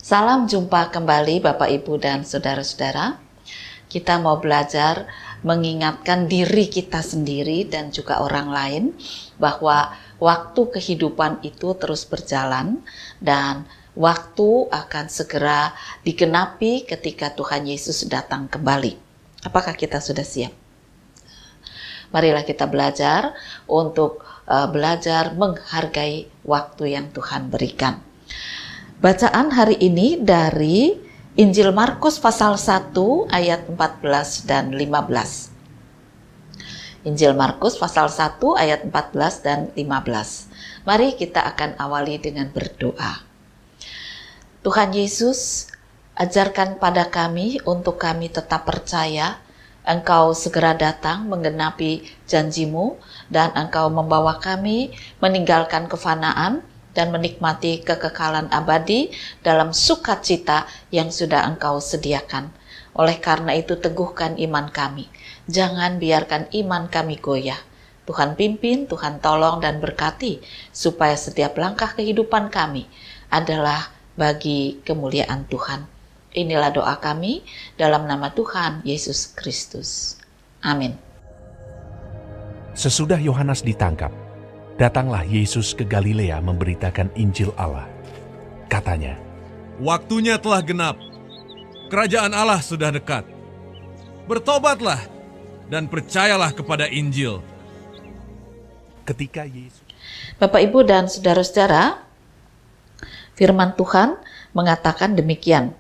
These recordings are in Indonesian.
Salam jumpa kembali Bapak Ibu dan Saudara-saudara. Kita mau belajar mengingatkan diri kita sendiri dan juga orang lain bahwa waktu kehidupan itu terus berjalan dan waktu akan segera digenapi ketika Tuhan Yesus datang kembali. Apakah kita sudah siap? Marilah kita belajar untuk belajar menghargai waktu yang Tuhan berikan. Bacaan hari ini dari Injil Markus pasal 1 ayat 14 dan 15. Injil Markus pasal 1 ayat 14 dan 15. Mari kita akan awali dengan berdoa. Tuhan Yesus, ajarkan pada kami untuk kami tetap percaya Engkau segera datang menggenapi janji-Mu dan Engkau membawa kami meninggalkan kefanaan dan menikmati kekekalan abadi dalam sukacita yang sudah Engkau sediakan. Oleh karena itu teguhkan iman kami. Jangan biarkan iman kami goyah. Tuhan pimpin, Tuhan tolong dan berkati, supaya setiap langkah kehidupan kami adalah bagi kemuliaan Tuhan. Inilah doa kami dalam nama Tuhan Yesus Kristus. Amin. Sesudah Yohanes ditangkap, datanglah Yesus ke Galilea memberitakan Injil Allah. Katanya, "Waktunya telah genap, kerajaan Allah sudah dekat. Bertobatlah dan percayalah kepada Injil." ketika Yesus Bapak, Ibu, dan Saudara-saudara, firman Tuhan mengatakan demikian.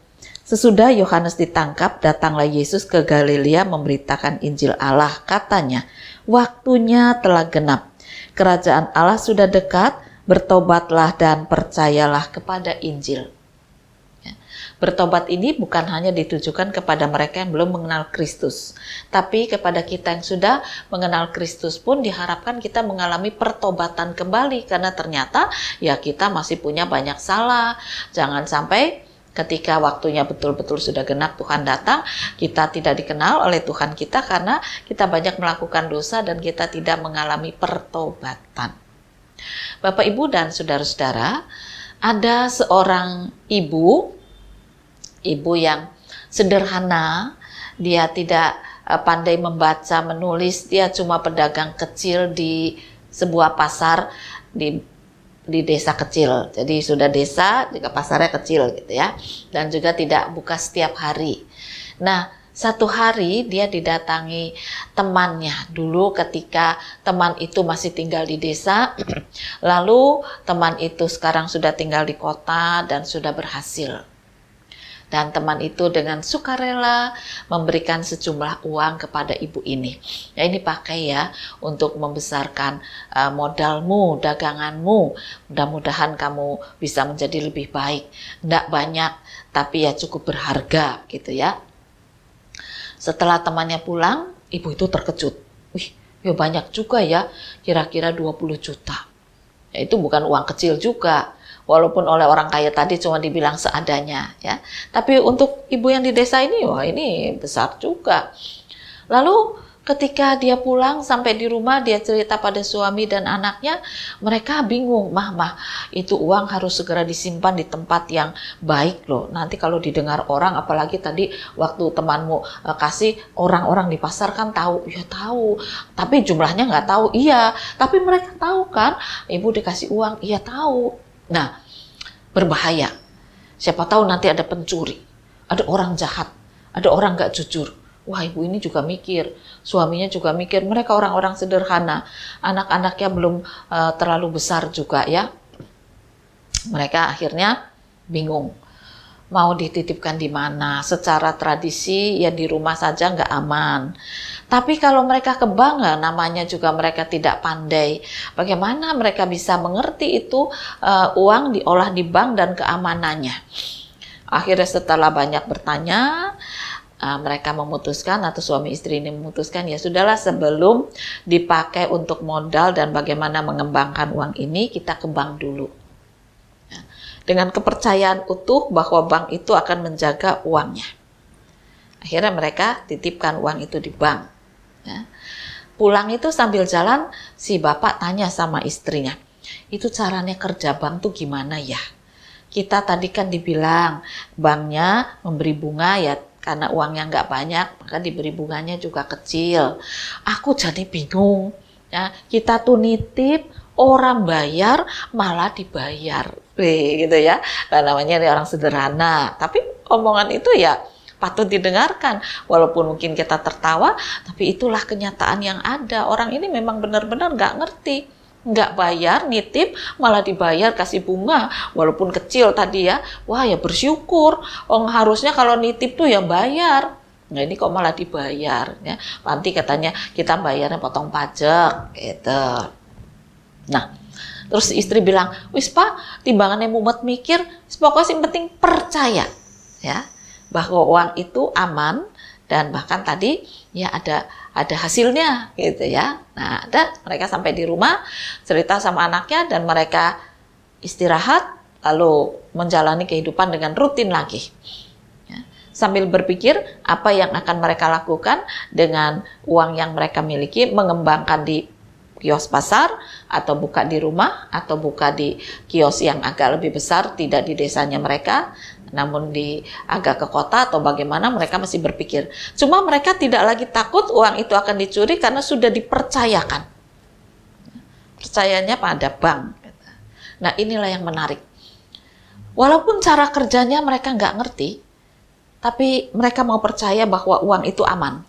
Sesudah Yohanes ditangkap, datanglah Yesus ke Galilea memberitakan Injil Allah. Katanya, waktunya telah genap. Kerajaan Allah sudah dekat, bertobatlah dan percayalah kepada Injil. Bertobat ini bukan hanya ditujukan kepada mereka yang belum mengenal Kristus, tapi kepada kita yang sudah mengenal Kristus pun diharapkan kita mengalami pertobatan kembali, karena ternyata ya kita masih punya banyak salah. Jangan sampai ketika waktunya betul-betul sudah genap Tuhan datang, kita tidak dikenal oleh Tuhan kita karena kita banyak melakukan dosa dan kita tidak mengalami pertobatan. Bapak, Ibu, dan Saudara-saudara, ada seorang ibu yang sederhana, dia tidak pandai membaca, menulis, dia cuma pedagang kecil di sebuah pasar di desa kecil. Jadi sudah desa, juga pasarnya kecil gitu ya. Dan juga tidak buka setiap hari. Nah, satu hari dia didatangi temannya. Dulu ketika teman itu masih tinggal di desa, lalu teman itu sekarang sudah tinggal di kota dan sudah berhasil. Dan teman itu dengan sukarela memberikan sejumlah uang kepada ibu ini. Ya, ini pakai ya untuk membesarkan modalmu, daganganmu. Mudah-mudahan kamu bisa menjadi lebih baik. Nggak banyak, tapi ya cukup berharga gitu ya. Setelah temannya pulang, ibu itu terkejut. Wih, ya banyak juga ya, kira-kira 20 juta. Ya, itu bukan uang kecil juga. Walaupun oleh orang kaya tadi cuma dibilang seadanya ya. Tapi untuk ibu yang di desa ini, wah ini besar juga. Lalu ketika dia pulang sampai di rumah, dia cerita pada suami dan anaknya, mereka bingung, mah itu uang harus segera disimpan di tempat yang baik loh. Nanti kalau didengar orang, apalagi tadi waktu temanmu kasih, orang-orang di pasar kan tahu, ya tahu. Tapi jumlahnya nggak tahu, iya. Tapi mereka tahu kan, ibu dikasih uang, iya tahu. Nah, berbahaya. Siapa tahu nanti ada pencuri, ada orang jahat, ada orang nggak jujur. Wah, ibu ini juga mikir, suaminya juga mikir, mereka orang-orang sederhana, anak-anaknya belum terlalu besar juga ya. Mereka akhirnya bingung, mau dititipkan di mana. Secara tradisi ya di rumah saja nggak aman. Tapi kalau mereka ke bank, namanya juga mereka tidak pandai. Bagaimana mereka bisa mengerti itu uang diolah di bank dan keamanannya? Akhirnya setelah banyak bertanya, mereka memutuskan, atau suami istri ini memutuskan, ya sudahlah, sebelum dipakai untuk modal dan bagaimana mengembangkan uang ini, kita ke bank dulu. Dengan kepercayaan utuh bahwa bank itu akan menjaga uangnya. Akhirnya mereka titipkan uang itu di bank. Ya. Pulang itu sambil jalan, si bapak tanya sama istrinya, itu caranya kerja bank tuh gimana ya? kita tadi kan dibilang banknya memberi bunga ya, karena uangnya nggak banyak, maka diberi bunganya juga kecil. Aku jadi bingung. Ya, kita tuh nitip, orang bayar malah dibayar. Gitu ya. Nah, namanya orang sederhana. Tapi omongan itu ya patut didengarkan. Walaupun mungkin kita tertawa, tapi itulah kenyataan yang ada. Orang ini memang benar-benar nggak ngerti. Nggak bayar, nitip, malah dibayar, kasih bunga. Walaupun kecil tadi ya. Wah ya bersyukur. Harusnya kalau nitip tuh ya bayar. Nah ini kok malah dibayar ya. Nanti katanya kita bayarnya potong pajak gitu. Nah, terus istri bilang, "Wis Pak, timbangannya mumet mikir, pokoknya yang penting percaya ya bahwa uang itu aman dan bahkan tadi ya ada hasilnya gitu ya." Nah, mereka sampai di rumah cerita sama anaknya dan mereka istirahat lalu menjalani kehidupan dengan rutin lagi. Sambil berpikir apa yang akan mereka lakukan dengan uang yang mereka miliki, mengembangkan di kios pasar, atau buka di rumah, atau buka di kios yang agak lebih besar, tidak di desanya mereka, namun agak ke kota atau bagaimana, mereka masih berpikir. Cuma mereka tidak lagi takut uang itu akan dicuri karena sudah dipercayakan. Percayanya pada bank. Nah inilah yang menarik. Walaupun cara kerjanya mereka nggak ngerti, tapi mereka mau percaya bahwa uang itu aman.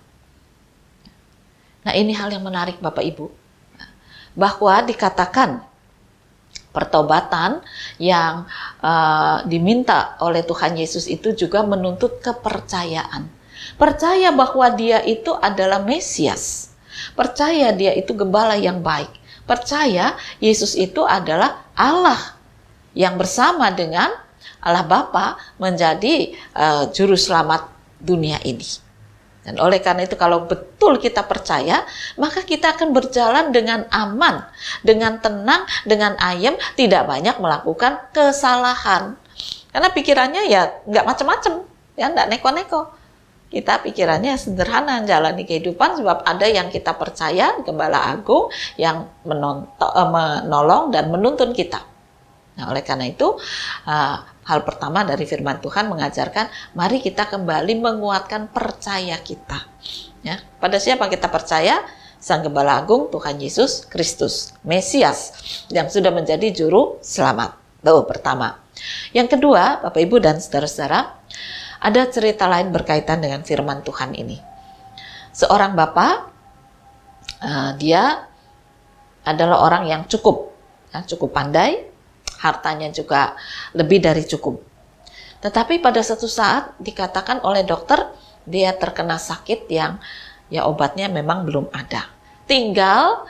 Nah ini hal yang menarik Bapak Ibu. Bahwa dikatakan pertobatan yang diminta oleh Tuhan Yesus itu juga menuntut kepercayaan. Percaya bahwa dia itu adalah Mesias. Percaya dia itu gembala yang baik. Percaya Yesus itu adalah Allah yang bersama dengan Allah Bapa menjadi juru selamat dunia ini. Dan oleh karena itu kalau betul kita percaya, maka kita akan berjalan dengan aman, dengan tenang, dengan ayem, tidak banyak melakukan kesalahan. Karena pikirannya ya nggak macam-macam, ya nggak neko-neko. Kita pikirannya sederhana, jalani kehidupan sebab ada yang kita percaya, Gembala Agung yang menolong dan menuntun kita. Nah, oleh karena itu, hal pertama dari firman Tuhan mengajarkan, mari kita kembali menguatkan percaya kita. Ya, pada siapa kita percaya? Sang Gembala Agung, Tuhan Yesus Kristus, Mesias, yang sudah menjadi juru selamat. Itu pertama. Yang kedua, Bapak Ibu dan saudara-saudara, ada cerita lain berkaitan dengan firman Tuhan ini. Seorang bapak, dia adalah orang yang cukup pandai, hartanya juga lebih dari cukup. Tetapi pada satu saat dikatakan oleh dokter dia terkena sakit yang ya obatnya memang belum ada. Tinggal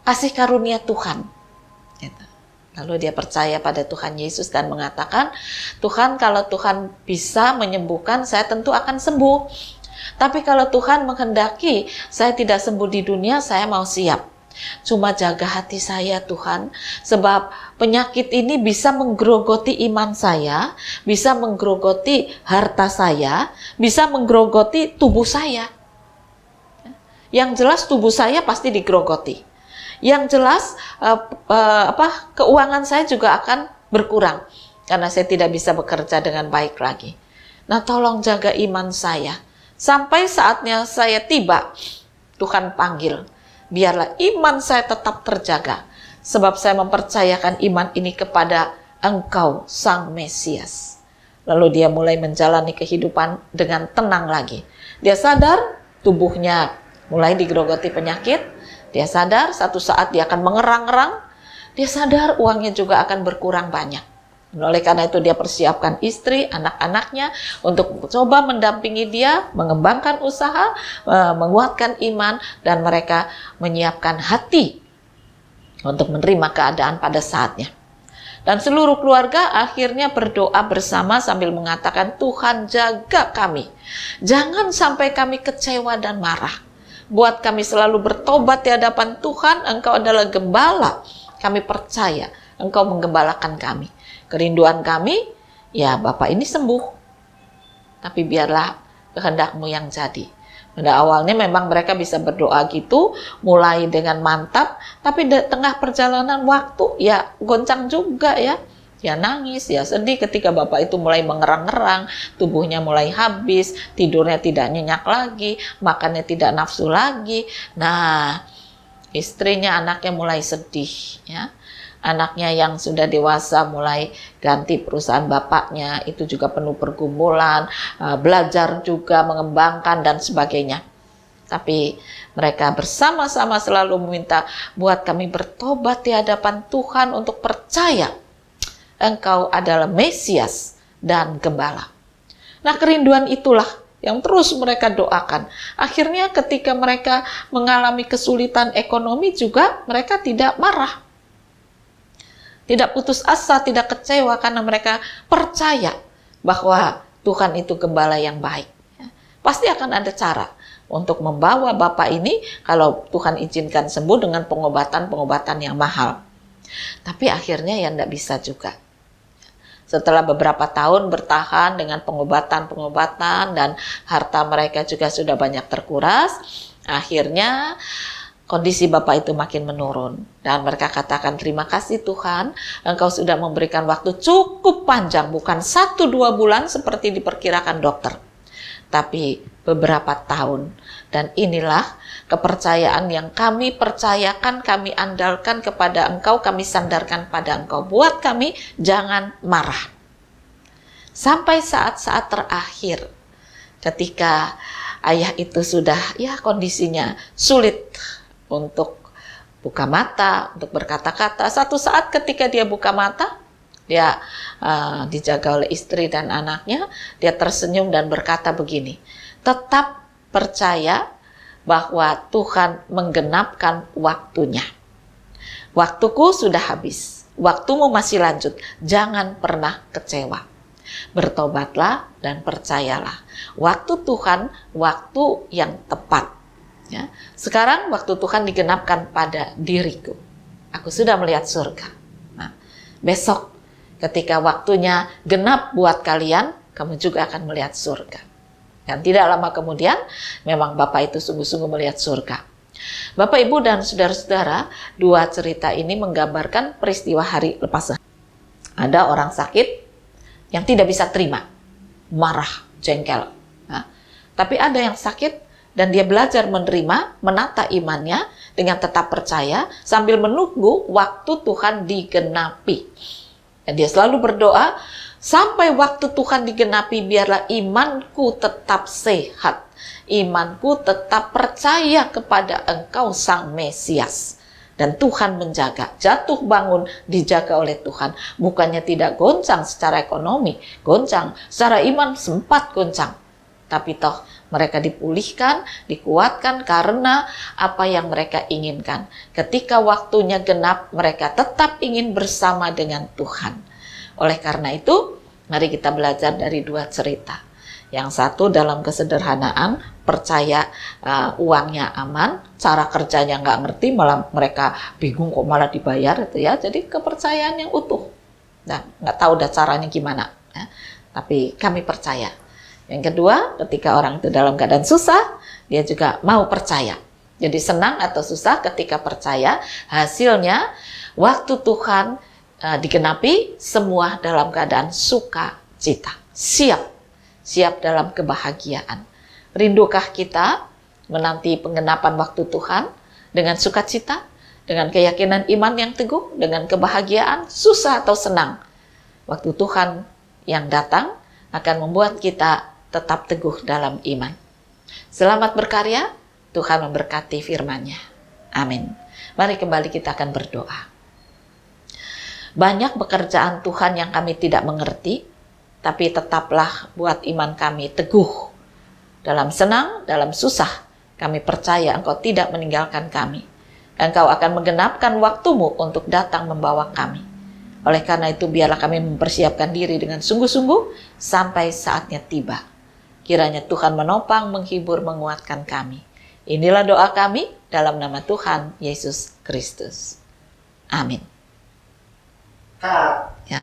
kasih karunia Tuhan. Lalu dia percaya pada Tuhan Yesus dan mengatakan, "Tuhan, kalau Tuhan bisa menyembuhkan, saya tentu akan sembuh. Tapi kalau Tuhan menghendaki saya tidak sembuh di dunia, saya mau siap. Cuma jaga hati saya Tuhan, sebab penyakit ini bisa menggerogoti iman saya, bisa menggerogoti harta saya, bisa menggerogoti tubuh saya." Yang jelas tubuh saya pasti digerogoti. Yang jelas keuangan saya juga akan berkurang karena saya tidak bisa bekerja dengan baik lagi. Nah, tolong jaga iman saya sampai saatnya saya tiba. Tuhan panggil. Biarlah iman saya tetap terjaga, sebab saya mempercayakan iman ini kepada Engkau, Sang Mesias. Lalu dia mulai menjalani kehidupan dengan tenang lagi. Dia sadar tubuhnya mulai digerogoti penyakit. Dia sadar satu saat dia akan mengerang-erang. Dia sadar uangnya juga akan berkurang banyak. Oleh karena itu dia persiapkan istri, anak-anaknya untuk coba mendampingi dia, mengembangkan usaha, menguatkan iman, dan mereka menyiapkan hati untuk menerima keadaan pada saatnya. Dan seluruh keluarga akhirnya berdoa bersama sambil mengatakan, "Tuhan jaga kami. Jangan sampai kami kecewa dan marah. Buat kami selalu bertobat di hadapan Tuhan, Engkau adalah gembala. Kami percaya Engkau menggembalakan kami. Kerinduan kami, ya Bapak ini sembuh. Tapi biarlah kehendak-Mu yang jadi." Pada awalnya memang mereka bisa berdoa gitu, mulai dengan mantap, tapi di tengah perjalanan waktu ya goncang juga ya. Dia nangis, dia sedih ketika bapak itu mulai mengerang-ngerang, tubuhnya mulai habis, tidurnya tidak nyenyak lagi, makannya tidak nafsu lagi. Nah, istrinya, anaknya mulai sedih, ya. Anaknya yang sudah dewasa mulai ganti perusahaan bapaknya, itu juga penuh pergumulan, belajar juga mengembangkan dan sebagainya. Tapi mereka bersama-sama selalu meminta, buat kami bertobat di hadapan Tuhan untuk percaya Engkau adalah Mesias dan Gembala. Nah, kerinduan itulah yang terus mereka doakan. Akhirnya ketika mereka mengalami kesulitan ekonomi juga mereka tidak marah. Tidak putus asa, tidak kecewa karena mereka percaya bahwa Tuhan itu Gembala yang baik. Pasti akan ada cara untuk membawa bapak ini kalau Tuhan izinkan sembuh dengan pengobatan-pengobatan yang mahal. Tapi akhirnya ya tidak bisa juga. Setelah beberapa tahun bertahan dengan pengobatan-pengobatan dan harta mereka juga sudah banyak terkuras, akhirnya kondisi bapak itu makin menurun. Dan mereka katakan, terima kasih Tuhan, Engkau sudah memberikan waktu cukup panjang, bukan 1-2 bulan seperti diperkirakan dokter, tapi beberapa tahun. Dan inilah kepercayaan yang kami percayakan, kami andalkan kepada Engkau, kami sandarkan pada Engkau. Buat kami jangan marah. Sampai saat-saat terakhir ketika ayah itu sudah kondisinya sulit untuk buka mata, untuk berkata-kata. Satu saat ketika dia buka mata, dia dijaga oleh istri dan anaknya, dia tersenyum dan berkata begini, tetap percaya bahwa Tuhan menggenapkan waktunya. Waktuku sudah habis, waktumu masih lanjut, jangan pernah kecewa. Bertobatlah dan percayalah. Waktu Tuhan, waktu yang tepat. Ya. Sekarang waktu Tuhan digenapkan pada diriku. Aku sudah melihat surga. Nah, besok ketika waktunya genap buat kalian, kamu juga akan melihat surga. Dan tidak lama kemudian, memang Bapak itu sungguh-sungguh melihat surga. Bapak, Ibu, dan saudara-saudara, dua cerita ini menggambarkan peristiwa hari lepas. Ada orang sakit yang tidak bisa terima, marah, jengkel. Nah, tapi ada yang sakit dan dia belajar menerima, menata imannya dengan tetap percaya sambil menunggu waktu Tuhan digenapi. Dan dia selalu berdoa, sampai waktu Tuhan digenapi, biarlah imanku tetap sehat. Imanku tetap percaya kepada Engkau Sang Mesias. Dan Tuhan menjaga, jatuh bangun dijaga oleh Tuhan. Bukannya tidak goncang secara ekonomi, goncang. Secara iman sempat goncang. Tapi toh mereka dipulihkan, dikuatkan karena apa yang mereka inginkan. Ketika waktunya genap, mereka tetap ingin bersama dengan Tuhan. Oleh karena itu, mari kita belajar dari dua cerita. Yang satu dalam kesederhanaan, percaya uangnya aman, cara kerjanya nggak ngerti, malah mereka bingung kok malah dibayar itu ya. Jadi kepercayaan yang utuh. Nah, nggak tahu dah caranya gimana. Ya. Tapi kami percaya. Yang kedua, ketika orang itu dalam keadaan susah, dia juga mau percaya. Jadi senang atau susah ketika percaya, hasilnya waktu Tuhan digenapi, semua dalam keadaan sukacita, siap dalam kebahagiaan. Rindukah kita menanti penggenapan waktu Tuhan dengan sukacita, dengan keyakinan iman yang teguh, dengan kebahagiaan, susah atau senang? Waktu Tuhan yang datang akan membuat kita tetap teguh dalam iman. Selamat berkarya, Tuhan memberkati firman-Nya. Amin. Mari kembali kita akan berdoa. Banyak pekerjaan Tuhan yang kami tidak mengerti, tapi tetaplah buat iman kami teguh. Dalam senang, dalam susah, kami percaya Engkau tidak meninggalkan kami. Engkau akan menggenapkan waktumu untuk datang membawa kami. Oleh karena itu, biarlah kami mempersiapkan diri dengan sungguh-sungguh sampai saatnya tiba. Kiranya Tuhan menopang, menghibur, menguatkan kami. Inilah doa kami dalam nama Tuhan Yesus Kristus. Amin. Ya.